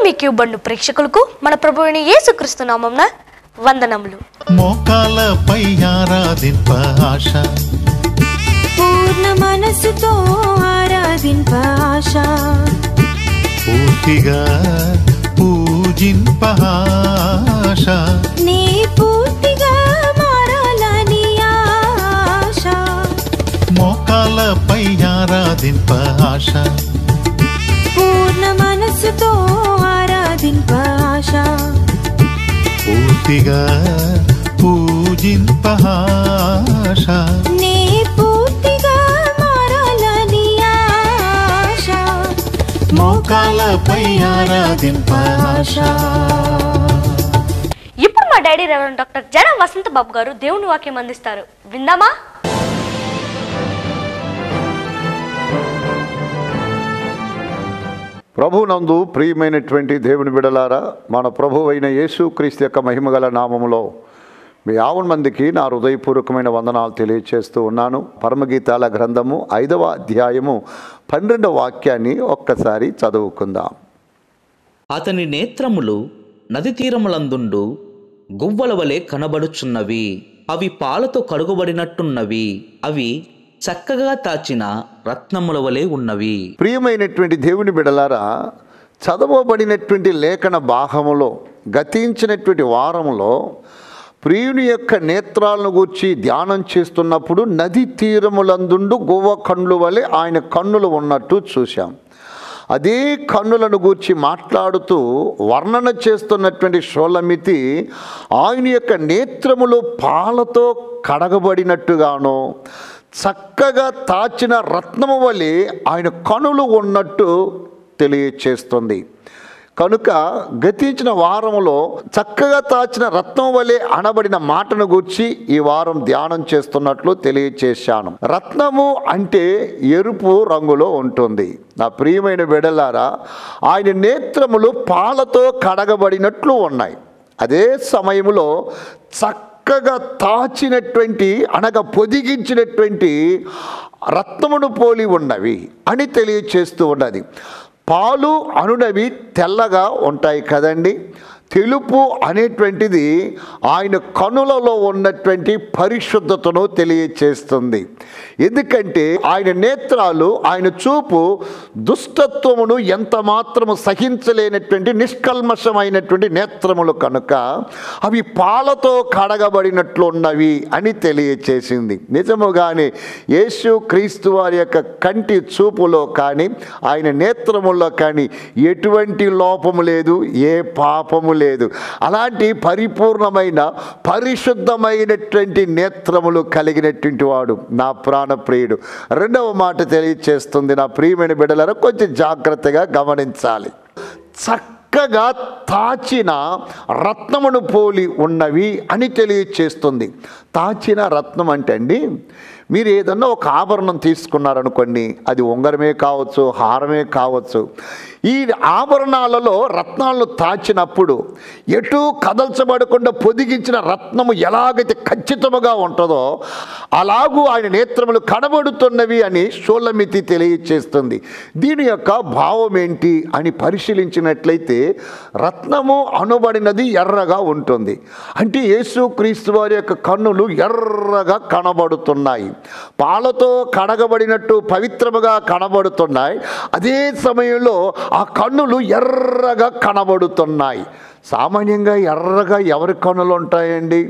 మీకు బండు ప్రేక్షకులకు మన ప్రభువైన యేసుక్రీస్తు నామమున వందనములు. మోకాలపై ఆరాధింప ఆశ, పూర్ణ మనసుతో ఆరాధింప ఆశ, పూర్తిగా పూజింప ఆశ, నీ పూర్తిగా మారాలని ఆశ. మోకాలపై ఆరాధింప ఆశ, పూర్ణ మనసుతో ఆరాధింప ఆశ, పూర్తిగా పూజింప ఆశ, నీ పూర్తిగా మారాలని ఆశ. మోకాలపై ఆరాధింప ఆశ. ఇప్పుడు మా డాడీ రెవరెండ్ డాక్టర్ జడ వసంత బాబు గారు దేవుని వాక్యం అందిస్తారు. విందామా? ప్రభునందు ప్రియమైనటువంటి దేవుని బిడలారా, మన ప్రభువైన యేసుక్రీస్తు యొక్క మహిమగల నామములో మీ 50 మందికి నా హృదయపూర్వకమైన వందనాలు తెలియచేస్తూ ఉన్నాను. పరమగీతాల గ్రంథము 5వ అధ్యాయము 12వ వాక్యాన్ని ఒక్కసారి చదువుకుందాం. అతని నేత్రములు నది తీరములందుండు గువ్వల వలె కనబడుచున్నవి, అవి పాలతో కడుగబడినట్టున్నవి, అవి చక్కగా తాచిన రత్నముల వలె ఉన్నవి. ప్రియమైనటువంటి దేవుని బిడలారా, చదవబడినటువంటి లేఖన భాగములో గతించినటువంటి వారములో ప్రియుని యొక్క నేత్రాలను గూర్చి ధ్యానం చేస్తున్నప్పుడు నది తీరములందుండు గువ్వ కన్నుల వలె ఆయన కన్నులు ఉన్నట్టు చూశాం. అదే కన్నులను గూర్చి మాట్లాడుతూ వర్ణన చేస్తున్నటువంటి షోలమితి ఆయన యొక్క నేత్రములు పాలతో కడగబడినట్టుగానో చక్కగా తాచిన రత్నము వలె ఆయన కనులు ఉన్నట్టు తెలియచేస్తుంది. కనుక గతించిన వారంలో చక్కగా తాచిన రత్నం వలె అనబడిన మాటను గూర్చి ఈ వారం ధ్యానం చేస్తున్నట్లు తెలియచేశాను. రత్నము అంటే ఎరుపు రంగులో ఉంటుంది. నా ప్రియమైన బిడ్డలారా, ఆయన నేత్రములు పాలతో కడగబడినట్లు ఉన్నాయి. అదే సమయంలో చక్కగా తాచినటువంటి అనగా పొదిగించినటువంటి రత్నమును పోలి ఉన్నవి అని తెలియచేస్తూ ఉన్నది. పాలు అనునవి తెల్లగా ఉంటాయి కదండి. తెలుపు అనేటువంటిది ఆయన కనులలో ఉన్నటువంటి పరిశుద్ధతను తెలియచేస్తుంది. ఎందుకంటే ఆయన నేత్రాలు, ఆయన చూపు దుష్టత్వమును ఎంత మాత్రము సహించలేనటువంటి నిష్కల్మషమైనటువంటి నేత్రములు కనుక అవి పాలతో కడగబడినట్లు ఉన్నవి అని తెలియచేసింది. నిజముగానే యేసు క్రీస్తు వారి యొక్క కంటి చూపులో కానీ ఆయన నేత్రముల్లో కానీ ఎటువంటి లోపము లేదు, ఏ పాపము లేదు. అలాంటి పరిపూర్ణమైన పరిశుద్ధమైనటువంటి నేత్రములు కలిగినటువంటి వాడు నా ప్రాణప్రియుడు. రెండవ మాట తెలియచేస్తుంది. నా ప్రియమైన బిడ్డలారా, కొంచెం జాగ్రత్తగా గమనించాలి. చక్కగా తాచిన రత్నమును పోలి ఉన్నవి అని తెలియచేస్తుంది. తాచిన రత్నం అంటే అండి, మీరు ఏదన్నా ఒక ఆభరణం తీసుకున్నారనుకోండి, అది ఉంగరమే కావచ్చు, హారమే కావచ్చు. ఈ ఆభరణాలలో రత్నాలను తాచినప్పుడు ఎటు కదల్చబడకుండా పొదిగించిన రత్నము ఎలాగైతే ఖచ్చితముగా ఉంటుందో అలాగూ ఆయన నేత్రములు కనబడుతున్నవి అని షోలమితి తెలియచేస్తుంది. దీని యొక్క భావం ఏంటి అని పరిశీలించినట్లయితే రత్నము అనబడినది ఎర్రగా ఉంటుంది. అంటే యేసుక్రీస్తు వారి యొక్క కన్నులు ఎర్రగా కనబడుతున్నాయి. పాలతో కడగబడినట్టు పవిత్రముగా కనబడుతున్నాయి. అదే సమయంలో ఆ కన్నులు ఎర్రగా కనబడుతున్నాయి. సామాన్యంగా ఎర్రగా ఎవరి కన్నులు ఉంటాయండి?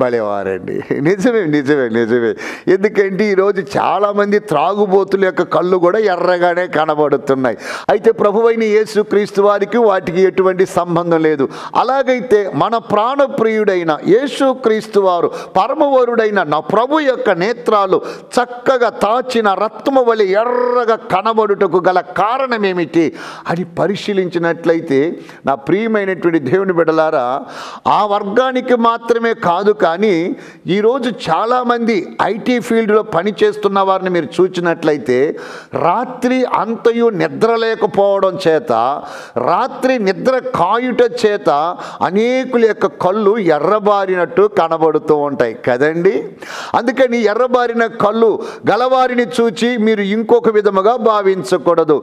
భలేవారండి. నిజమే నిజమే నిజమే. ఎందుకంటే ఈరోజు చాలామంది త్రాగుబోతుల యొక్క కళ్ళు కూడా ఎర్రగానే కనబడుతున్నాయి. అయితే ప్రభువైన యేసుక్రీస్తు వారికి వాటికి ఎటువంటి సంబంధం లేదు. అలాగైతే మన ప్రాణప్రియుడైన యేసుక్రీస్తు వారు పరమవరుడైన నా ప్రభు యొక్క నేత్రాలు చక్కగా తాచిన రత్నము వలె ఎర్రగా కనబడుటకు గల కారణం ఏమిటి అని పరిశీలించినట్లయితే నా ప్రియమైనటువంటి దేవుని బిడ్డలారా, ఆ వర్గానికి మాత్రమే కాదు కానీ ఈరోజు చాలామంది ఐటీ ఫీల్డ్లో పనిచేస్తున్న వారిని మీరు చూసినట్లయితే రాత్రి అంతయు నిద్ర లేకపోవడం చేత, రాత్రి నిద్ర కాయుట చేత అనేకుల యొక్క కళ్ళు ఎర్రబారినట్టు కనబడుతూ ఉంటాయి కదండి. అందుకని ఎర్రబారిన కళ్ళు గలవారిని చూచి మీరు ఇంకొక విధముగా భావించకూడదు.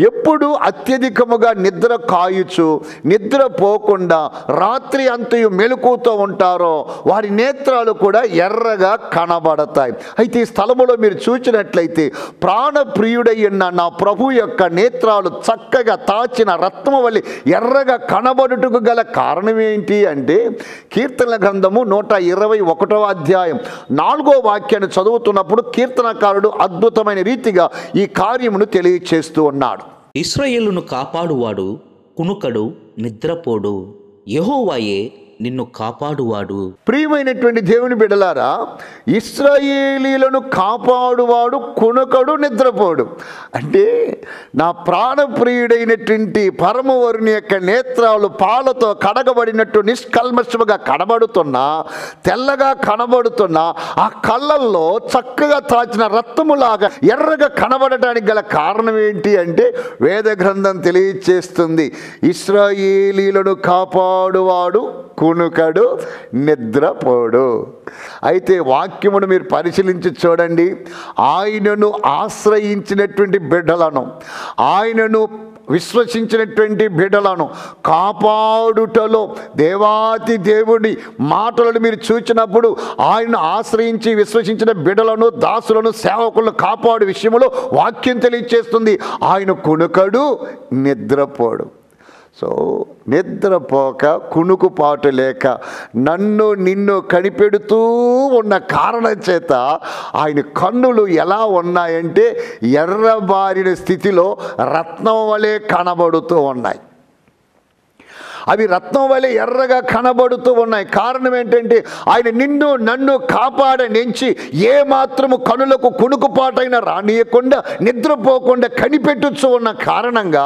ఎప్పుడు అత్యధికముగా నిద్ర కాయుచు నిద్ర పోకుండా రాత్రి అంతయు మెలకుతో ఉంటారో వారి నేత్రాలు కూడా ఎర్రగా కనబడతాయి. అయితే ఈ స్థలములో మీరు చూసినట్లయితే ప్రాణప్రియుడై ఉన్న నా ప్రభు యొక్క నేత్రాలు చక్కగా తాచిన రత్నము వలె ఎర్రగా కనబడుటకు గల కారణం ఏంటి అంటే, కీర్తనల గ్రంథము 121వ అధ్యాయం 4వ వాక్యాన్ని చదువుతున్నప్పుడు కీర్తనకారుడు అద్భుతమైన రీతిగా ఈ కార్యమును తెలియచేస్తూ ఉన్నాడు. ఇశ్రాయేలును కాపాడువాడు కునుకడు, నిద్రపోడు. యెహోవాయే నిన్ను కాపాడువాడు. ప్రియమైనటువంటి దేవుని బిడ్డలారా, ఇశ్రాయేలీలను కాపాడువాడు కునుకడు, నిద్రపోడు. అంటే నా ప్రాణప్రియుడైనటువంటి పరమవరుని యొక్క నేత్రాలు పాలతో కడగబడినట్టు నిష్కల్మషముగా కనబడుతున్నా, తెల్లగా కనబడుతున్నా, ఆ కళ్ళల్లో చక్కగా తాచిన రత్నములాగా ఎర్రగా కనబడటానికి గల కారణం ఏంటి అంటే, వేద గ్రంథం తెలియచేస్తుంది, ఇశ్రాయేలీలను కాపాడువాడు కునుకడు, నిద్రపోడు. అయితే వాక్యమును మీరు పరిశీలించి చూడండి. ఆయనను ఆశ్రయించినటువంటి బిడ్డలను, ఆయనను విశ్వసించినటువంటి బిడ్డలను కాపాడుటలో దేవాతి దేవుడి మాటలను మీరు చూచినప్పుడు, ఆయన ఆశ్రయించి విశ్వసించిన బిడ్డలను, దాసులను, సేవకులను కాపాడు విషయంలో వాక్యం తెలియచేస్తుంది, ఆయన కునుకడు, నిద్రపోడు. సో నిద్రపోక, కునుకుపాటు లేక, నన్ను నిన్ను కనిపెడుతూ ఉన్న కారణం చేత ఆయన కన్నులు ఎలా ఉన్నాయంటే ఎర్రబారిన స్థితిలో రత్నం వలె కనబడుతూ ఉన్నాయి. అవి రత్నం వలె ఎర్రగా కనబడుతూ ఉన్నాయి. కారణం ఏంటంటే ఆయన నిన్ను నన్ను కాపాడనించి ఏ మాత్రము కనులకు కునుకుపాటైన రానియకుండా, నిద్రపోకుండా కనిపెట్టుచు ఉన్న కారణంగా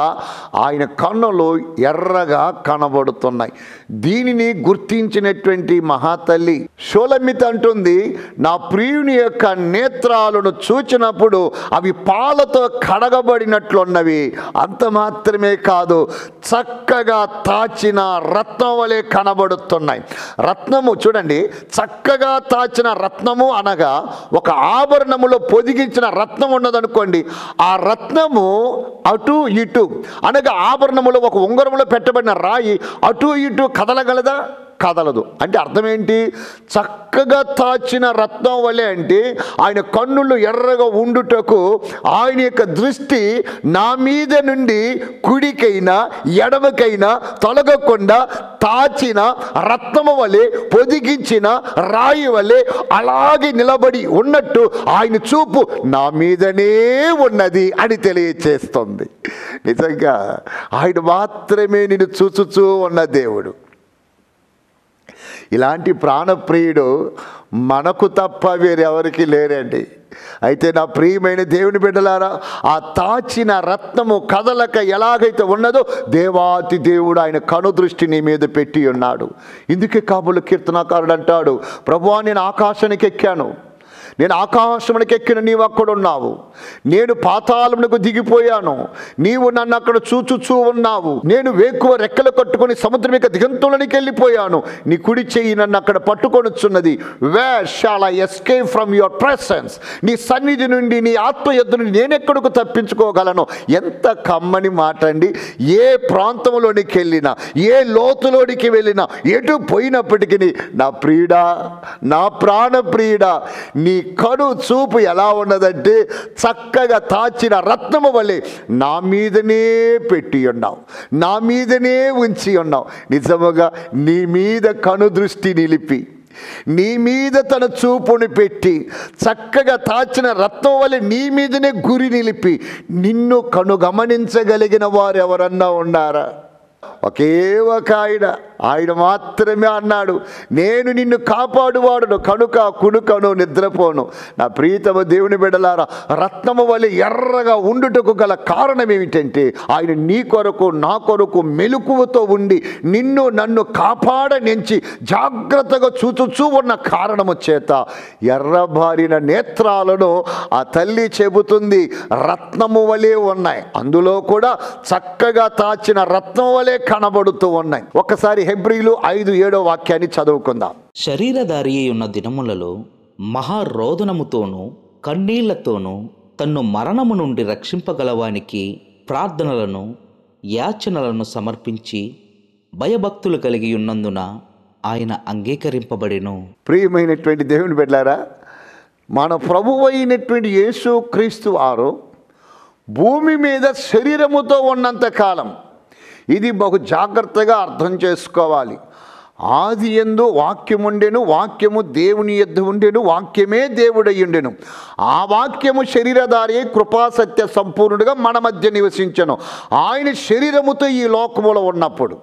ఆయన కన్నులు ఎర్రగా కనబడుతున్నాయి. దీనిని గుర్తించినటువంటి మహాతల్లి షోలమిత అంటుంది, నా ప్రియుని యొక్క నేత్రాలను చూచినప్పుడు అవి పాలతో కడగబడినట్లున్నవి. అంత మాత్రమే కాదు, చక్కగా తాచిన రత్నం వలె కనబడుతున్నాయి. రత్నము చూడండి, చక్కగా తాచిన రత్నము అనగా ఒక ఆభరణములో పొదిగించిన రత్నం ఉన్నదనుకోండి, ఆ రత్నము అటు ఇటు అనగా ఆభరణములో ఒక ఉంగరములో పెట్టబడిన రాయి అటు ఇటు కదలగలదా? కదలదు. అంటే అర్థం ఏంటి? చక్కగా తాచిన రత్నం వలె అంటే ఆయన కన్నులు ఎర్రగా ఉండుటకు ఆయన యొక్క దృష్టి నా మీద నుండి కుడికైనా ఎడమకైనా తొలగకుండా తాచిన రత్నము వలె, పొదిగించిన రాయి వలె అలాగే నిలబడి ఉన్నట్టు ఆయన చూపు నా మీదనే ఉన్నది అని తెలియచేస్తుంది. నిజంగా ఆయన మాత్రమే నిన్ను చూచుచూ ఉన్న దేవుడు. ఇలాంటి ప్రాణప్రియుడు మనకు తప్ప వేరెవరికి లేరండి. అయితే నా ప్రియమైన దేవుని బిడ్డలారా, ఆ తాచిన రత్నము కదలక ఎలాగైతే ఉన్నదో దేవాతి దేవుడు ఆయన కనుదృష్టి నీ మీద పెట్టి ఉన్నాడు. ఇందుకే కాబోలు కీర్తనాకారుడు అంటాడు, ప్రభువా నేను ఆకాశానికి ఎక్కాను, నేను ఆకాశమునికి ఎక్కిన నీవు అక్కడున్నావు, నేను పాతాళమునకు దిగిపోయాను, నీవు నన్ను అక్కడ చూచుచూ ఉన్నావు, నేను వేకువ రెక్కలు కట్టుకొని సముద్రం యొక్క దిగంతులనికి వెళ్ళిపోయాను, నీ కుడి చెయ్యి నన్ను అక్కడ పట్టుకొనుచున్నది. Where shall I escape from your presence? నీ సన్నిధి నుండి, నీ ఆత్మ యొద్ద నుండి నేనెక్కడికి తప్పించుకోగలను? ఎంత కమ్మని మాట అండి. ఏ ప్రాంతంలోనికి వెళ్ళినా, ఏ లోతులోనికి వెళ్ళినా, ఎటు పోయినప్పటికీ నా ప్రియుడా, నా ప్రాణ ప్రియుడా, నీ కడు చూపు ఎలా ఉన్నదంటే చక్కగా తాచిన రత్నము వలె నా మీదనే పెట్టి ఉన్నావు, నా మీదనే ఉంచి ఉన్నావు. నిజముగా నీ మీద కను దృష్టి నిలిపి, నీ మీద తన చూపుని పెట్టి, చక్కగా తాచిన రత్నం వలె నీ మీదనే గురి నిలిపి నిన్ను గమనించగలిగిన వారు ఎవరన్నా ఉన్నారా? ఒకే ఒక ఆయన ఆయన మాత్రమే అన్నాడు, నేను నిన్ను కాపాడువాడును కనుక కునుకను నిద్రపోను. నా ప్రియతమ దేవుని బిడ్డలారా, రత్నము వలె ఎర్రగా ఉండుటకు గల కారణం ఏమిటంటే ఆయన నీ కొరకు నా కొరకు మెలకువతో ఉండి నిన్ను నన్ను కాపాడనించి జాగ్రత్తగా చూచుచూ ఉన్న కారణము చేత ఎర్రబారిన నేత్రాలను ఆ తల్లి చెబుతుంది రత్నము వలె ఉన్నాయి, అందులో కూడా చక్కగా తాచిన రత్నం వలె కనబడుతూ ఉన్నాయి. ఒకసారి హెబ్రీలు 5:7 వాక్యాన్ని చదువుకుందాం. శరీరధారి అయి ఉన్న దినములలో మహారోదనముతోనూ కన్నీళ్లతోనూ తన్ను మరణము నుండి రక్షింపగలవానికి ప్రార్థనలను యాచనలను సమర్పించి భయభక్తులు కలిగి ఉన్నందున ఆయన అంగీకరింపబడెను. ప్రియమైనటువంటి దేవుని బిడ్డలారా, మన ప్రభువు అయినటువంటి యేసు క్రీస్తు వారు భూమి మీద శరీరముతో ఉన్నంత కాలం, ఇది బహు జాగ్రత్తగా అర్థం చేసుకోవాలి. ఆది యందు వాక్యముండెను, వాక్యము దేవుని యొద్ద ఉండెను, వాక్యమే దేవుడయ్యుండెను. ఆ వాక్యము శరీరధారి కృపాసత్య సంపూర్ణుడిగా మన మధ్య నివసించెను. ఆయన శరీరముతో ఈ లోకములో ఉన్నప్పుడు,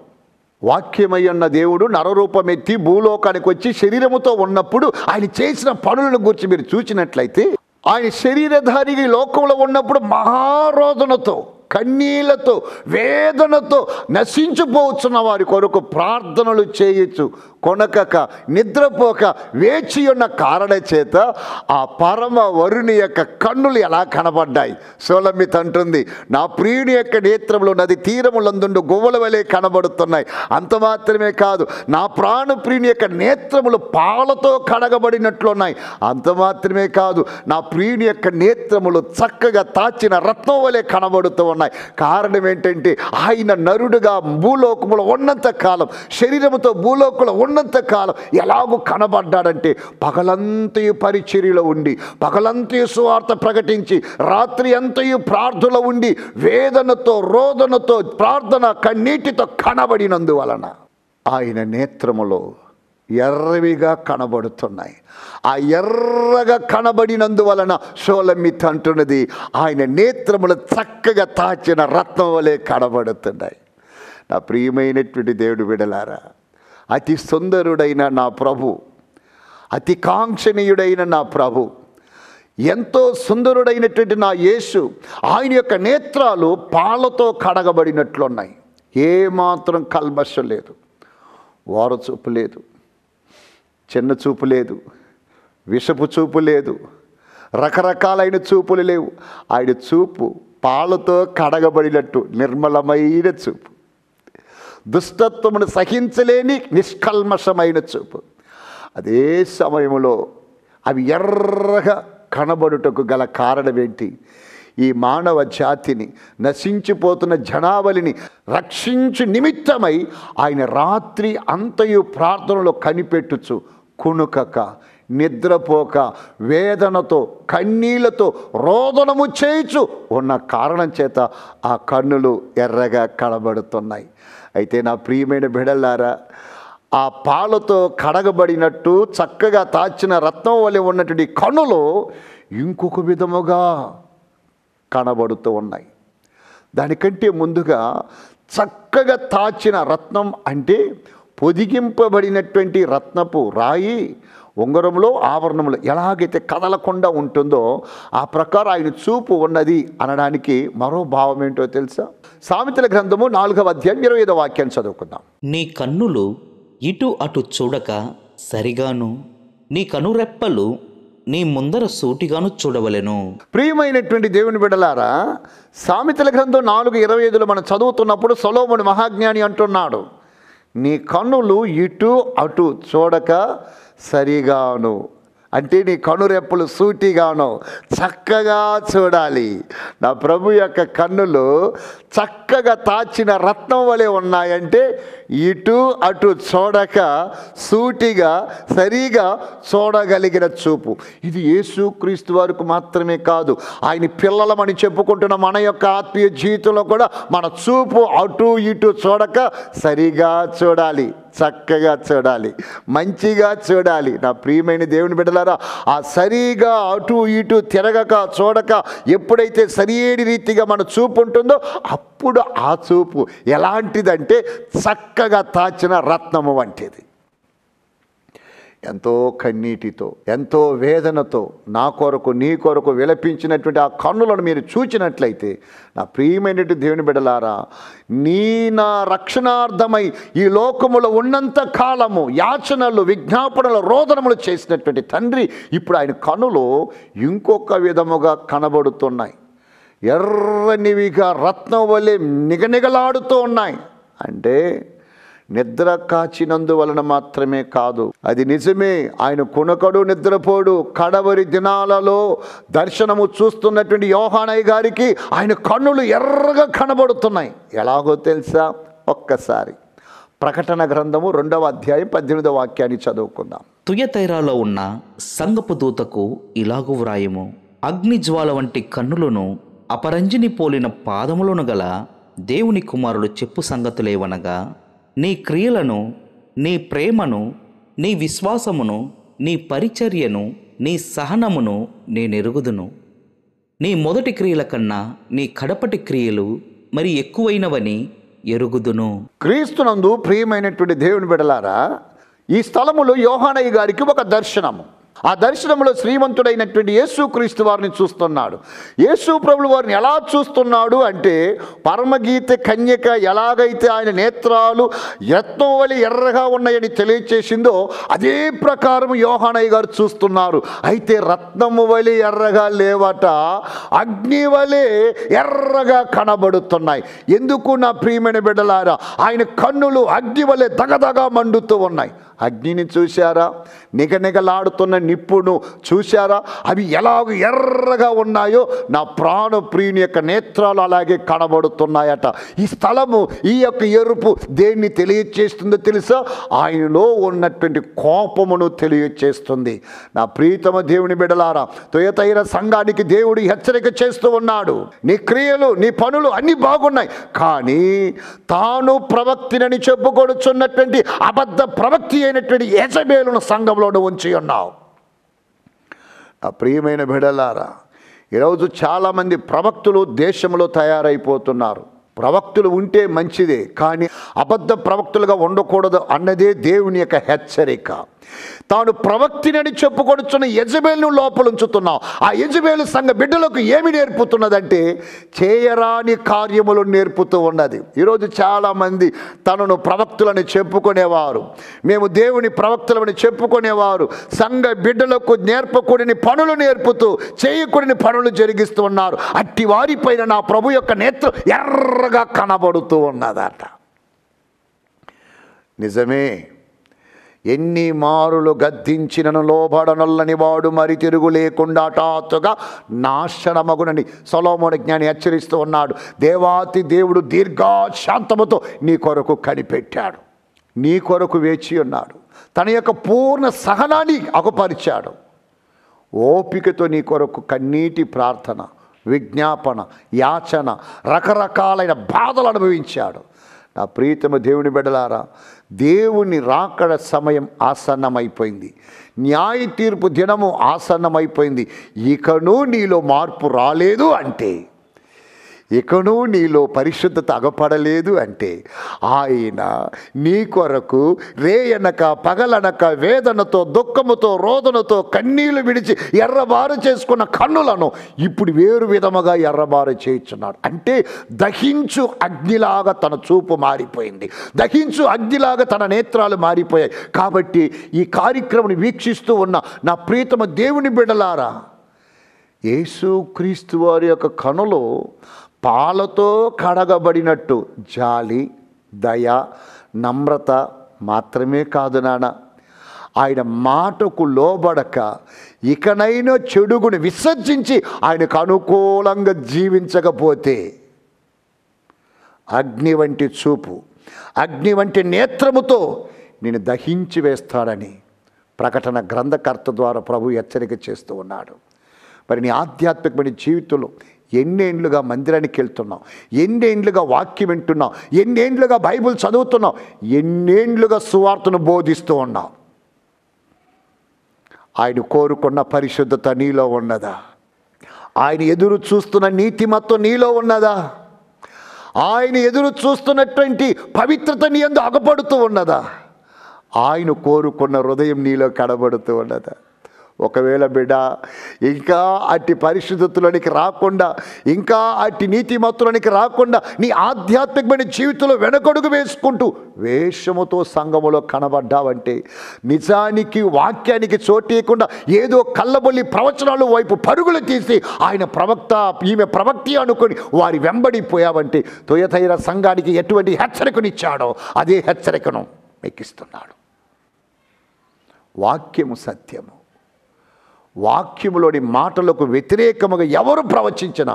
వాక్యమై ఉన్న దేవుడు నరరూపమెత్తి భూలోకానికి వచ్చి శరీరముతో ఉన్నప్పుడు ఆయన చేసిన పనులను గురించి మీరు చూసినట్లయితే, ఆయన శరీరధారికి లోకంలో ఉన్నప్పుడు మహారోదనతో కన్నీళ్లతో వేదనతో నశించిపోవచ్చున్న వారి కొరకు ప్రార్థనలు చేయొచ్చు, కొనకక నిద్రపోక వేచి ఉన్న కారణ చేత ఆ పరమ వరుని యొక్క కన్నులు ఎలా కనబడ్డాయి. సోలమిత అంటుంది, నా ప్రియుని యొక్క నేత్రములు నది తీరములందుండు గువ్వల వలె కనబడుతున్నాయి. అంత మాత్రమే కాదు, నా ప్రాణ ప్రియుని యొక్క నేత్రములు పాలతో కడగబడినట్లున్నాయి. అంత మాత్రమే కాదు, నా ప్రియుని యొక్క నేత్రములు చక్కగా తాచిన రత్నం వలె కనబడుతూ ఉన్నాయి. కారణం ఏంటంటే ఆయన నరుడుగా భూలోకములో ఉన్నంత కాలం, శరీరముతో భూలోకంలో ఉన్నంత కాలం ఎలాగూ కనబడ్డాడంటే పగలంతయు పరిచర్యలో ఉండి, పగలంతయు సువార్త ప్రకటించి, రాత్రి అంతయు ప్రార్థనలో ఉండి వేదనతో రోదనతో ప్రార్థన కన్నీటితో కనబడినందువలన ఆయన నేత్రములో ఎర్రవిగా కనబడుతున్నాయి. ఆ ఎర్రగా కనబడినందువలన షోలమిత్ అంటున్నది, ఆయన నేత్రములు చక్కగా తాచిన రత్నం వలె కనబడుతున్నాయి. నా ప్రియమైనటువంటి దేవుడు బిడ్డలారా, అతి సుందరుడైన నా ప్రభు, అతి కాంక్షణీయుడైన నా ప్రభు, ఎంతో సుందరుడైనటువంటి నా యేసు, ఆయన యొక్క నేత్రాలు పాలతో కడగబడినట్లున్నాయి. ఏమాత్రం కల్మషం లేదు, వారు చూపు లేదు, చిన్న చూపు లేదు, విషపు చూపు లేదు, రకరకాలైన చూపులు లేవు. ఆయన చూపు పాలతో కడగబడినట్టు నిర్మలమైన చూపు, దుష్టత్వమును సహించలేని నిష్కల్మషమైన చూపు. అదే సమయంలో అవి ఎర్రగా కనబడుటకు గల కారణం ఏంటి? ఈ మానవ జాతిని, నశించిపోతున్న జనావళిని రక్షించు నిమిత్తమై ఆయన రాత్రి అంతయు ప్రార్థనలో కనిపెట్టుచు కునుకక నిద్రపోక వేదనతో కన్నీళ్లతో రోదనము చేయుచు ఉన్న కారణం చేత ఆ కన్నులు ఎర్రగా కనబడుతున్నాయి. అయితే నా ప్రియమైన బిడ్డలారా, ఆ పాలతో కడగబడినట్టు చక్కగా తాచిన రత్నం వలె ఉన్నటువంటి కన్నులు ఇంకొక విధముగా కనబడుతూ ఉన్నాయి. దానికంటే ముందుగా చక్కగా తాచిన రత్నం అంటే పొదిగింపబడినటువంటి రత్నపు రాయి ఉంగరంలో ఆభరణములు ఎలాగైతే కదలకుండా ఉంటుందో ఆ ప్రకారం ఆయన చూపు ఉన్నది అనడానికి మరో భావం ఏంటో తెలుసా? సామెతల గ్రంథము 4వ అధ్యాయం 25వ వాక్యాన్ని చదువుకుందాం. నీ కన్నులు ఇటు అటు చూడక సరిగాను, నీ కనురెప్పలు నీ ముందర సూటిగాను చూడవలెను. ప్రియమైనటువంటి దేవుని బిడ్డలారా, సామెతల గ్రంథం 4:25లో మనం చదువుతున్నప్పుడు సొలొమోను మహాజ్ఞాని అంటున్నాడు, నీ కన్నులు ఇటు అటు చూడక సరిగాను, అంటే నీ కనురెప్పలు సూటిగాను చక్కగా చూడాలి. నా ప్రభు యొక్క కన్నులు చక్కగా తాచిన రత్నం వలె ఉన్నాయంటే ఇటు అటు చూడక సూటిగా సరిగా చూడగలిగిన చూపు. ఇది యేసుక్రీస్తు వారికి మాత్రమే కాదు, ఆయన పిల్లలమని చెప్పుకుంటున్న మన యొక్క ఆత్మీయ జీవితంలో కూడా మన చూపు అటు ఇటు చూడక సరిగా చూడాలి, చక్కగా చూడాలి, మంచిగా చూడాలి. నా ప్రియమైన దేవుని బిడ్డలారా, ఆ సరిగా అటు ఇటు తిరగక చూడక ఎప్పుడైతే సరియైన రీతిగా మన చూపు ఉంటుందో అప్పుడు ఆ చూపు ఎలాంటిదంటే చక్కగా తాచిన రత్నము వంటిది. ఎంతో కన్నీటితో, ఎంతో వేదనతో నా కొరకు నీ కొరకు విలపించినటువంటి ఆ కన్నులను మీరు చూచినట్లయితే, నా ప్రియమైనటువంటి దేవుని బిడ్డలారా, నా రక్షణార్థమై ఈ లోకములో ఉన్నంత కాలము యాచనలు, విజ్ఞాపనలు, రోదనములు చేసినటువంటి తండ్రి ఇప్పుడు ఆయన కన్నులు ఇంకొక విధముగా కనబడుతున్నాయి. ఎర్రనివిగా రత్నం వలె నిగనిగలాడుతూ ఉన్నాయి. అంటే నిద్ర కాచినందువలన మాత్రమే కాదు, అది నిజమే. ఆయన కునకడు, నిద్రపోడు. కడవరి దినాలలో దర్శనము చూస్తున్నటువంటి యోహానయ్య గారికి ఆయన కన్నులు ఎర్రగా కనబడుతున్నాయి. ఎలాగో తెలుసా? ఒక్కసారి ప్రకటన గ్రంథము 2వ అధ్యాయం 18వ వాక్యాన్ని చదువుకుందాం. తుయతైరాలో ఉన్న సంగపు దూతకు ఇలాగు వ్రాయము: అగ్నిజ్వాల వంటి కన్నులను, అపరంజిని పోలిన పాదములను గల దేవుని కుమారుడు చెప్పు సంగతులేవనగా, నీ క్రియలను, నీ ప్రేమను, నీ విశ్వాసమును, నీ పరిచర్యను, నీ సహనమును నేనెరుగుదును. నీ మొదటి క్రియల కన్నా నీ కడపటి క్రియలు మరి ఎక్కువైనవని ఎరుగుదును. క్రీస్తునందు ప్రియమైనటువంటి దేవుని బిడ్డలారా, ఈ స్థలములో యోహానయ్య గారికి ఒక దర్శనము. ఆ దర్శనంలో శ్రీమంతుడైనటువంటి యేసుక్రీస్తు వారిని చూస్తున్నాడు. యేసు ప్రభువు వారిని ఎలా చూస్తున్నాడు అంటే, పరమగీత కన్యక ఎలాగైతే ఆయన నేత్రాలు రత్నం వలె ఎర్రగా ఉన్నాయని తెలియచేసిందో అదే ప్రకారం యోహానయ్య గారు చూస్తున్నారు. అయితే రత్నము వలె ఎర్రగా లేవట, అగ్ని వలె ఎర్రగా కనబడుతున్నాయి. ఎందుకు నా ప్రియమైన బిడ్డలారా? ఆయన కన్నులు అగ్ని వలె దగదగా మండుతూ ఉన్నాయి. అగ్నిని చూశారా? నిగనిగలాడుతున్న నిప్పును చూశారా? అవి ఎలాగ ఎర్రగా ఉన్నాయో నా ప్రాణ ప్రియుని యొక్క నేత్రాలు అలాగే కనబడుతున్నాయట. ఈ స్థలము, ఈ యొక్క ఎరుపు దేన్ని తెలియచేస్తుందో తెలుసా? ఆయనలో ఉన్నటువంటి కోపమును తెలియచేస్తుంది. నా ప్రియతమ దేవుని బిడ్డలారా, తుయతైర సంఘానికి దేవుడు హెచ్చరిక చేస్తూ ఉన్నాడు. నీ క్రియలు, నీ పనులు అన్నీ బాగున్నాయి, కానీ తాను ప్రవక్తినని చెప్పుకొడుచున్నటువంటి అబద్ధ ప్రవక్తి అయినటువంటి యెజబేలును సంఘంలోనే ఉంచి ఉన్నావు. ఆ ప్రియమైన బిడ్డలారా, ఈరోజు చాలామంది ప్రవక్తులు దేశంలో తయారైపోతున్నారు. ప్రవక్తులు ఉంటే మంచిదే, కానీ అబద్ధ ప్రవక్తులుగా ఉండకూడదు అన్నదే దేవుని యొక్క హెచ్చరిక. తాను ప్రవక్తినని చెప్పుకొడుచున్న యెజబేలును లోపల ఉంచుతున్నావు. ఆ యెజబేలు సంఘ బిడ్డలకు ఏమి నేర్పుతున్నదంటే, చేయరాని కార్యములు నేర్పుతూ ఉన్నది. ఈరోజు చాలామంది తనను ప్రవక్తులని చెప్పుకునేవారు, మేము దేవుని ప్రవక్తులని చెప్పుకునేవారు సంఘ బిడ్డలకు నేర్పకూడని పనులు నేర్పుతూ, చేయకూడని పనులు జరిగిస్తూ ఉన్నారు. అట్టి వారిపైన నా ప్రభు యొక్క నేత్రం ఎర్రగా కనబడుతూ ఉన్నదట. నిజమే. ఎన్ని మారులు గద్దించినను లోబడనొల్లని వాడు మరి తిరుగు లేకుండా హఠాత్తుగా నాశనమగునని సొలొమోను జ్ఞాని హెచ్చరిస్తూ ఉన్నాడు. దేవాతి దేవుడు దీర్ఘశాంతముతో నీ కొరకు కనిపెట్టాడు, నీ కొరకు వేచి ఉన్నాడు. తన యొక్క పూర్ణ సహనాన్ని అగుపరిచాడు. ఓపికతో నీ కొరకు కన్నీటి ప్రార్థన, విజ్ఞాపన, యాచన, రకరకాలైన బాధలు అనుభవించాడు. నా ప్రియతమ దేవుని బిడ్డలారా, దేవుని రాకడ సమయం ఆసన్నమైపోయింది. న్యాయ తీర్పు దినము ఆసన్నమైపోయింది. ఇకను నీలో మార్పు రాలేదు అంటే, ఇకను నీలో పరిశుద్ధత అగపడలేదు అంటే, ఆయన నీ కొరకు రేయనక పగలనక వేదనతో, దుఃఖముతో, రోదనతో కన్నీళ్లు విడిచి ఎర్రబారు చేసుకున్న కన్నులను ఇప్పుడు వేరు విధముగా ఎర్రబారు చేయించున్నాడు. అంటే దహించు అగ్నిలాగా తన చూపు మారిపోయింది, దహించు అగ్నిలాగా తన నేత్రాలు మారిపోయాయి. కాబట్టి ఈ కార్యక్రమాన్ని వీక్షిస్తూ ఉన్న నా ప్రియతమ దేవుని బిడ్డలారా, యేసుక్రీస్తు వారి యొక్క కనులు పాలతో కడగబడినట్టు జాలి, దయ, నమ్రత మాత్రమే కాదు నాన్న, ఆయన మాటకు లోబడక ఇకనైనా చెడుగుని విసర్జించి ఆయనకు అనుకూలంగా జీవించకపోతే అగ్ని వంటి చూపు, అగ్ని వంటి నేత్రముతో నేను దహించి వేస్తాడని ప్రకటన గ్రంథకర్త ద్వారా ప్రభు హెచ్చరిక చేస్తూ ఉన్నాడు. మరి నీ ఆధ్యాత్మికమైన జీవితంలో ఎన్నేండ్లుగా మందిరానికి వెళ్తున్నావు, ఎన్నేండ్లుగా వాక్యం వింటున్నావు, ఎన్నేండ్లుగా బైబిల్ చదువుతున్నావు, ఎన్నేండ్లుగా సువార్తను బోధిస్తూ ఉన్నావు? ఆయన కోరుకున్న పరిశుద్ధత నీలో ఉన్నదా? ఆయన ఎదురు చూస్తున్న నీతిమత్వం నీలో ఉన్నదా? ఆయన ఎదురు చూస్తున్నటువంటి పవిత్రత నీ యందు అగపడుతూ ఉన్నదా? ఆయన కోరుకున్న హృదయం నీలో కనబడుతూ ఉన్నదా? ఒకవేళ బిడ్డ ఇంకా అట్టి పరిశుద్ధతలోనికి రాకుండా, ఇంకా అట్టి నీతిమత్తులోనికి రాకుండా నీ ఆధ్యాత్మికమైన జీవితంలో వెనకడుగు వేసుకుంటూ వేషముతో సంఘములో కనబడ్డావంటే, నిజానికి వాక్యానికి చోటేయకుండా ఏదో కళ్ళబొల్లి ప్రవచనాలు వైపు పరుగులు తీసి ఆయన ప్రవక్త, ఈమె ప్రవక్తి అనుకొని వారి వెంబడిపోయావంటే, తుయతైర సంఘానికి ఎటువంటి హెచ్చరికనిచ్చాడో అదే హెచ్చరికను ఎక్కిస్తున్నాడు. వాక్యము సత్యము. వాక్యములోని మాటలకు వ్యతిరేకముగా ఎవరు ప్రవచించినా,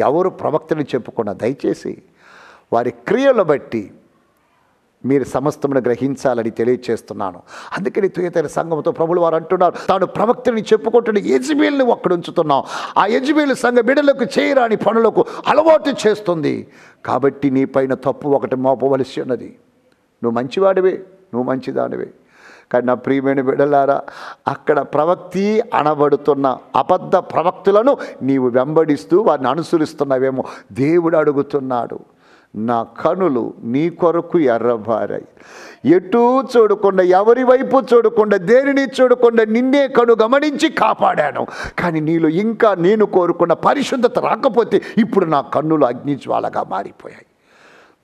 ఎవరు ప్రవక్తని చెప్పుకున్నా, దయచేసి వారి క్రియలను బట్టి మీరు సమస్తమును గ్రహించాలని తెలియచేస్తున్నాను. అందుకని తుయతైర సంఘంతో ప్రభులు వారు అంటున్నారు, తాను ప్రవక్తని చెప్పుకుంటున్న యెజబెల్ని ఒక్కడ ఉంచుతున్నావు. ఆ యెజబెల్ సంఘ బిడ్డలకు చేయరాని పనులకు అలవాటు చేస్తుంది. కాబట్టి నీ పైన తప్పు ఒకటి మోపవలసి ఉన్నది. నువ్వు మంచివాడివే, నువ్వు మంచిదానివే. కానీ నా ప్రియమైన బిడ్డలారా, అక్కడ ప్రవక్తి అనబడుతున్న అబద్ధ ప్రవక్తులను నీవు వెంబడిస్తూ వారిని అనుసరిస్తున్నావేమో. దేవుడు అడుగుతున్నాడు, నా కనులు నీ కొరకు ఎర్రబారాయి. ఎటూ చూడకుండా, ఎవరి వైపు చూడకుండా, దేనిని చూడకుండా నిన్నే కను గమనించి కాపాడాను. కానీ నీలో ఇంకా నేను కోరుకున్న పరిశుద్ధత రాకపోతే ఇప్పుడు నా కన్నులు అగ్నిజ్వాలగా మారిపోయాయి.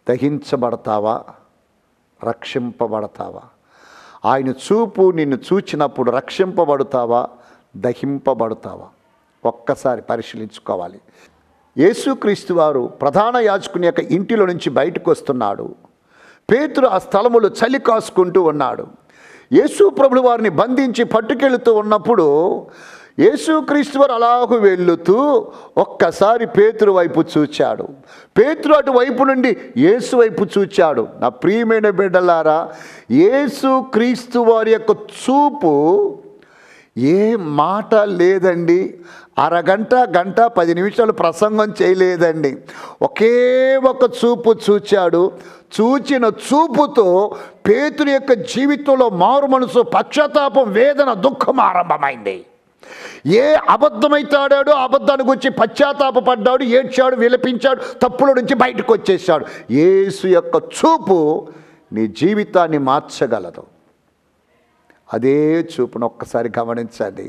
దహించబడతావా? రక్షింపబడతావా? ఆయన చూపు నిన్ను చూచినప్పుడు రక్షింపబడతావా? దహింపబడతావా? ఒక్కసారి పరిశీలించుకోవాలి. యేసుక్రీస్తు వారు ప్రధాన యాజకుని యొక్క ఇంటిలో నుంచి బయటకు వస్తున్నాడు. పేతురు ఆ స్థలములో చలి కాసుకుంటూ ఉన్నాడు. యేసు ప్రభులు వారిని బంధించి పట్టుకెళుతూ ఉన్నప్పుడు యేసుక్రీస్తు వారు అలాగూ వెళ్ళుతూ ఒక్కసారి పేతురు వైపు చూచాడు. పేతురు అటు వైపు నుండి యేసు వైపు చూచాడు. నా ప్రియమైన బిడ్డలారా, యేసుక్రీస్తు వారి యొక్క చూపు ఏ మాట లేదండి. అరగంట, గంట, 10 నిమిషాలు ప్రసంగం చేయలేదండి. ఒకే ఒక చూపు చూచాడు. చూచిన చూపుతో పేతురు యొక్క జీవితంలో మారు మనసు, పశ్చాత్తాపం, వేదన, దుఃఖం ఆరంభమైంది. ఏ అబద్ధమైతే ఆడాడో అబద్ధాన్ని గురించి పశ్చాత్తాపడ్డాడు, ఏడ్చాడు, విలపించాడు, తప్పుల నుంచి బయటకు వచ్చేసాడు. యేసు యొక్క చూపు నీ జీవితాన్ని మార్చగలదు. అదే చూపును ఒక్కసారి గమనించండి.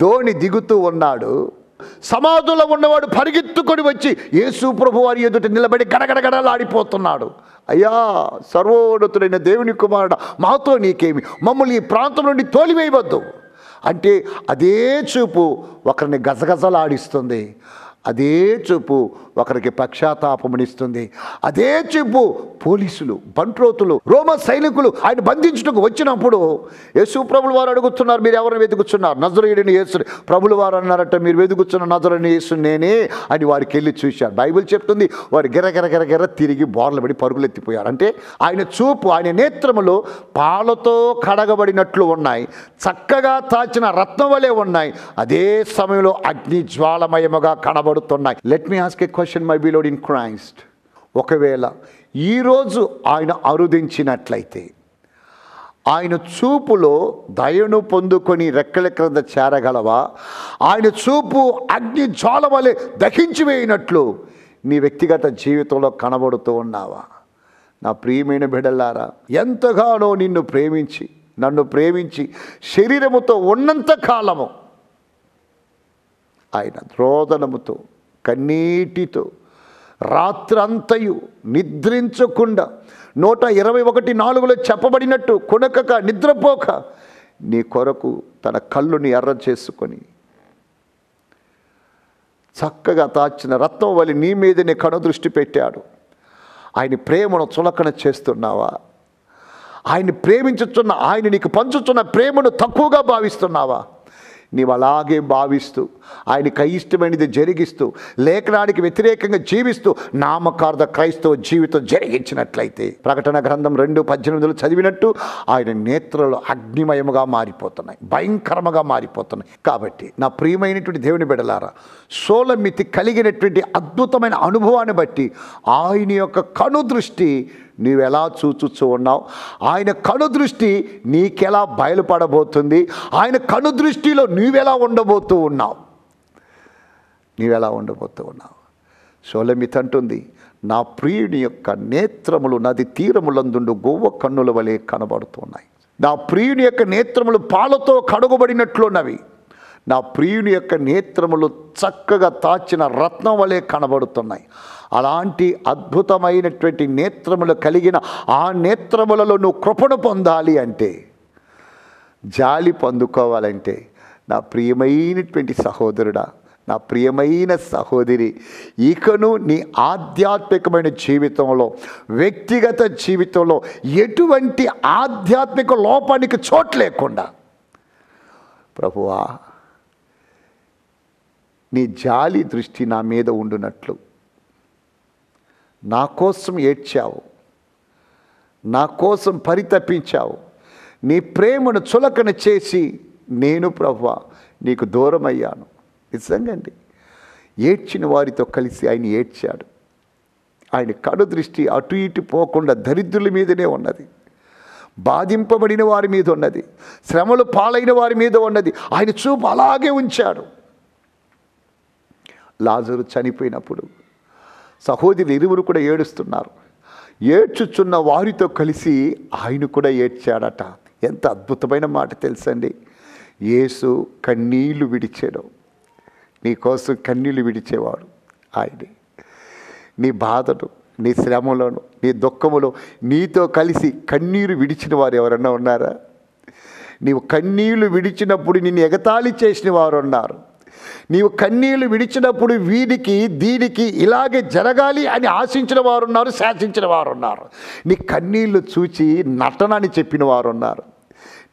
ధోని దిగుతూ ఉన్నాడు. సమాధిలో ఉన్నవాడు పరిగెత్తుకొని వచ్చి యేసు ప్రభు వారి ఎదుట నిలబడి గడగడగడలాడిపోతున్నాడు. అయ్యా, సర్వోన్నతుడైన దేవుని కుమారుడా, మాతో నీకేమి, మమ్మల్ని ఈ ప్రాంతం నుండి తోలివేయవద్దు అంటే అదే చూపు ఒకరిని గజగజలాడిస్తుంది. అదే చూపు ఒకరికి పశ్చాత్తాపమునిస్తుంది. అదే చూపు పోలీసులు, బంట్రోతులు, రోమ సైనికులు ఆయన బంధించుటకు వచ్చినప్పుడు యేసు ప్రభుల వారు అడుగుతున్నారు, మీరు ఎవరిని వెతుకుతున్నారు? నజరేయుడైన యేసు. ప్రభుల వారు అన్నారట, మీరు వెతుకుతున్న నజరేయుడైన యేసు నేనే అని వారికి వెళ్ళి చూశారు. బైబిల్ చెప్తుంది, వారు గిరగిర తిరిగి బోర్లు పడి పరుగులెత్తిపోయారు. అంటే ఆయన చూపు, ఆయన నేత్రములు పాలతో కడగబడినట్లు ఉన్నాయి, చక్కగా తాచిన రత్నం వలె ఉన్నాయి. అదే సమయంలో అగ్ని జ్వాలమయముగా కనబడుతున్నాయి. Let me ask a question my బిలోడ్ in Christ. ఒకవేళ ఈరోజు ఆయన అరుదించినట్లయితే, ఆయన చూపులో దయను పొందుకొని రెక్కల క్రింద చేరగలవా? ఆయన చూపు అగ్ని జ్వాల వలె దహించి వేయినట్లు నీ వ్యక్తిగత జీవితంలో కనబడుతూ ఉన్నావా? నా ప్రియమైన బిడ్డలారా, ఎంతగానో నిన్ను ప్రేమించి, నన్ను ప్రేమించి శరీరముతో ఉన్నంత కాలము ఆయన రోదనముతో, కన్నీటితో, రాత్రంతయు నిద్రించకుండా 121:4 చెప్పబడినట్టు కొనకక నిద్రపోక నీ కొరకు తన కళ్ళుని ఎర్ర చేసుకొని చక్కగా తాచిన రత్నం వలె నీ మీదనే కనుదృష్టి పెట్టాడు. ఆయన ప్రేమను చులకన చేస్తున్నావా? ఆయన్ని ప్రేమించుచున్న, ఆయన నీకు పంచుతున్న ప్రేమను తక్కువగా భావిస్తున్నావా? నీవు అలాగే భావిస్తూ ఆయనకు అయిష్టమైనది జరిగిస్తూ లేఖనానికి వ్యతిరేకంగా జీవిస్తూ నామకార్థ క్రైస్తవ జీవితం జరిగించినట్లయితే ప్రకటన గ్రంథం 2:18 చదివినట్టు ఆయన నేత్రాలు అగ్నిమయముగా మారిపోతున్నాయి, భయంకరముగా మారిపోతున్నాయి. కాబట్టి నా ప్రియమైనటువంటి దేవుని బిడ్డలారా, సోలమితి కలిగినటువంటి అద్భుతమైన అనుభవాన్ని బట్టి ఆయన యొక్క కనుదృష్టి నీవెలా చూచూ ఉన్నావు? ఆయన కనుదృష్టి నీకెలా బయలుపడబోతుంది? ఆయన కనుదృష్టిలో నీవెలా ఉండబోతూ ఉన్నావు? నీవెలా ఉండబోతూ ఉన్నావు? షోలమిత్ అంటుంది, నా ప్రియుని యొక్క నేత్రములు నది తీరములందుండు గోవ కన్నుల వలె కనబడుతున్నాయి. నా ప్రియుని యొక్క నేత్రములు పాలతో కడుగబడినట్లున్నవి. నా ప్రియుని యొక్క నేత్రములు చక్కగా తాచిన రత్నం వలె కనబడుతున్నాయి. అలాంటి అద్భుతమైనటువంటి నేత్రములు కలిగిన ఆ నేత్రములలో నువ్వు కృపను పొందాలి అంటే, జాలి పొందుకోవాలంటే, నా ప్రియమైనటువంటి సహోదరుడా, నా ప్రియమైన సహోదరి, ఇకను నీ ఆధ్యాత్మికమైన జీవితంలో, వ్యక్తిగత జీవితంలో ఎటువంటి ఆధ్యాత్మిక లోపానికి చోటు లేకుండా, ప్రభువా నీ జాలి దృష్టి నా మీద ఉండునట్లు, నా కోసం ఏడ్చావు, నా కోసం పరితపించావు, నీ ప్రేమను చులకన చేసి నేను ప్రభువా నీకు దూరం అయ్యాను. నిజంగా అండి, ఏడ్చిన వారితో కలిసి ఆయన ఏడ్చాడు. ఆయన కడు దృష్టి అటు ఇటు పోకుండా దరిద్రుల మీదనే ఉన్నది, బాధింపబడిన వారి మీద ఉన్నది, శ్రమలు పాలైన వారి మీద ఉన్నది. ఆయన చూపు అలాగే ఉంచాడు. లాజరు చనిపోయినప్పుడు సహోదరులు ఇరువురు కూడా ఏడుస్తున్నారు. ఏడ్చుచున్న వారితో కలిసి ఆయన కూడా ఏడ్చాడట. ఎంత అద్భుతమైన మాట తెలుసండి. యేసు కన్నీళ్లు విడిచాడు. నీకోసం కన్నీళ్లు విడిచేవాడు ఆయనే. నీ బాధను, నీ శ్రమలను, నీ దుఃఖములో నీతో కలిసి కన్నీరు విడిచిన వారు ఎవరన్నా ఉన్నారా? నీవు కన్నీళ్లు విడిచినప్పుడు నిన్ను ఎగతాళి చేసిన వారు ఉన్నారు. నీవు కన్నీళ్లు విడిచినప్పుడు వీరికి దీనికి ఇలాగే జరగాలి అని ఆశించిన వారు ఉన్నారు, శాసించిన వారు ఉన్నారు. నీ కన్నీళ్లు చూచి నటనని చెప్పిన వారు ఉన్నారు.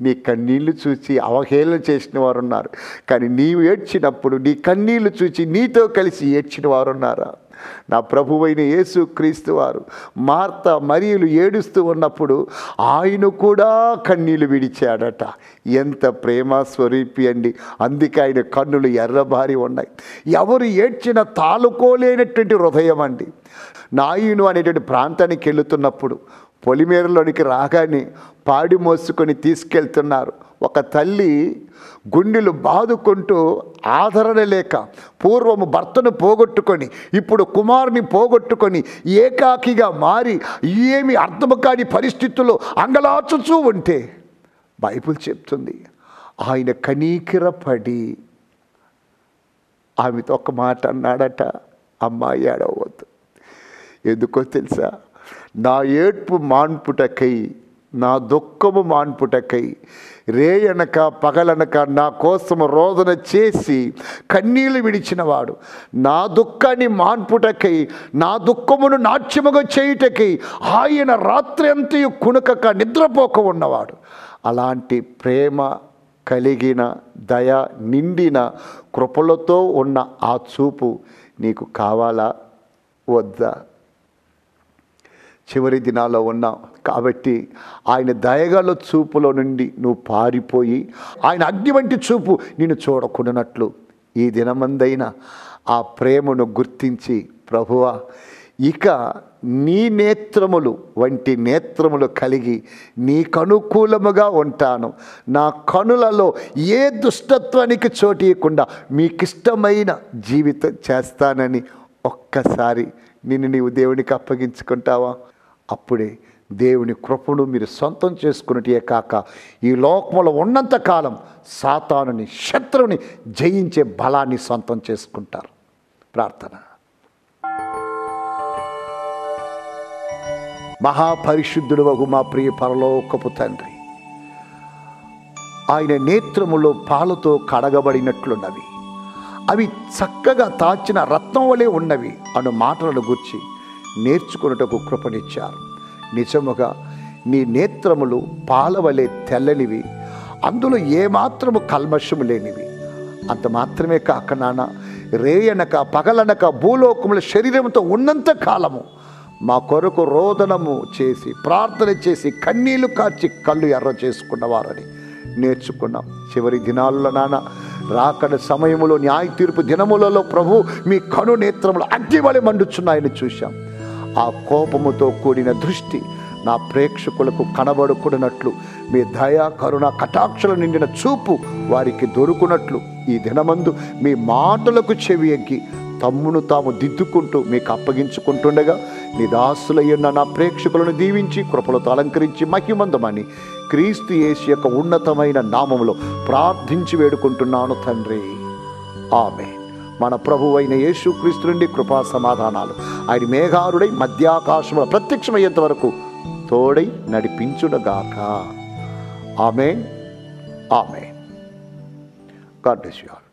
నీ కన్నీళ్లు చూచి అవహేళన చేసిన వారు ఉన్నారు. కానీ నీవు ఏడ్చినప్పుడు నీ కన్నీళ్లు చూచి నీతో కలిసి ఏడ్చిన వారు ఉన్నారా? నా ప్రభువైన యేసు క్రీస్తు వారు మార్త మరియులు ఏడుస్తూ ఉన్నప్పుడు ఆయన కూడా కన్నీళ్లు విడిచాడట. ఎంత ప్రేమ స్వరూపి అండి. అందుకే ఆయన కన్నులు ఎర్రబారి ఉన్నాయి. ఎవరు ఏడ్చినా తాలుకోలేనటువంటి హృదయం అండి. నాయును అనేటువంటి ప్రాంతానికి వెళుతున్నప్పుడు పొలిమేరలోనికి రాగానే పాడి మోసుకొని తీసుకెళ్తున్నారు. ఒక తల్లి గుండెలు బాదుకుంటూ ఆదరణ లేక, పూర్వము భర్తను పోగొట్టుకొని ఇప్పుడు కుమారుని పోగొట్టుకొని ఏకాకిగా మారి ఏమి అర్థము కాని పరిస్థితుల్లో అంగలాచుచూ ఉంటే బైబిల్ చెప్తుంది ఆయన కనీకిరపడి ఆమెతో ఒక మాట అన్నాడట, అమ్మాయి ఏడవద్దు. ఎందుకో తెలుసా? నా ఏడ్పు మాన్పుటకై, నా దుఃఖము మాన్పుటకై రేయనక పగలనక నా కోసము రోదన చేసి కన్నీళ్లు విడిచినవాడు, నా దుఃఖాన్ని మాన్పుటకై, నా దుఃఖమును నాట్యముగా చేయుటకై ఆయన రాత్రి అంతయు కునుకక నిద్రపోక ఉన్నవాడు. అలాంటి ప్రేమ కలిగిన, దయ నిండిన, కృపలతో ఉన్న ఆ చూపు నీకు కావాలా వద్దా? చివరి దినాల్లో ఉన్నావు కాబట్టి ఆయన దయగల చూపులో నుండి నువ్వు పారిపోయి ఆయన అగ్ని వంటి చూపు నిన్ను చూడకుండానట్లు ఈ దినమందైనా ఆ ప్రేమను గుర్తించి, ప్రభువా ఇక నీ నేత్రములు వంటి నేత్రములు కలిగి నీకు అనుకూలముగా ఉంటాను. నా కనులలో ఏ దుష్టత్వానికి చోటు ఇవ్వకుండా మీకిష్టమైన జీవితం చేస్తానని ఒక్కసారి నిన్ను నీవు దేవునికి అప్పగించుకుంటావా? అప్పుడే దేవుని కృపను మీరు సొంతం చేసుకున్నటే కాక ఈ లోకంలో ఉన్నంత కాలం సాతానుని, శత్రువుని జయించే బలాన్ని సొంతం చేసుకుంటారు. ప్రార్థన. మహాపరిశుద్ధుడు వగు మా ప్రియ పరలోకపు తండ్రి, ఆయన నేత్రములో పాలతో కడగబడినట్లున్నవి, అవి చక్కగా తాచిన రత్నం వలె ఉన్నవి అను మాటలను గుర్చి నేర్చుకున్నటకు కృపనిచ్చారు. నిజముగా నీ నేత్రములు పాలవలే తెల్లనివి, అందులో ఏమాత్రము కల్మషము లేనివి. అంత మాత్రమే కాక నాన్న, రేయనక పగలనక భూలోకముల శరీరంతో ఉన్నంత కాలము మా కొరకు రోదనము చేసి, ప్రార్థన చేసి, కన్నీళ్లు కార్చి కళ్ళు ఎర్ర చేసుకున్నవారని నేర్చుకున్నాం. చివరి దినాల్లో నాన్న, రాకడ సమయములో, న్యాయ తీర్పు దినములలో ప్రభు మీ కను నేత్రములు అగ్నివలె మండుచున్నాయని చూశాం. ఆ కోపముతో కూడిన దృష్టి నా ప్రేక్షకులకు కనబడుకున్నట్లు, మీ దయా కరుణ కటాక్షలు నిండిన చూపు వారికి దొరుకునట్లు ఈ దినమందు మీ మాటలకు చెవి ఎగ్గి తమ్మును తాము దిద్దుకుంటూ మీకు అప్పగించుకుంటుండగా నీ దాసులయ్యున్న నా ప్రేక్షకులను దీవించి కృపలతో అలంకరించి మహిమందమని క్రీస్తు యేసు యొక్క ఉన్నతమైన నామములో ప్రార్థించి వేడుకుంటున్నాను తండ్రి. ఆమేన్. మన ప్రభువైన యేసు క్రీస్తు నుండి కృపా సమాధానాలు ఆయన మేఘారుడై మధ్యాకాశములో ప్రత్యక్షమయ్యేంత వరకు తోడై నడిపించునుగాక. Amen. Amen. God bless you all.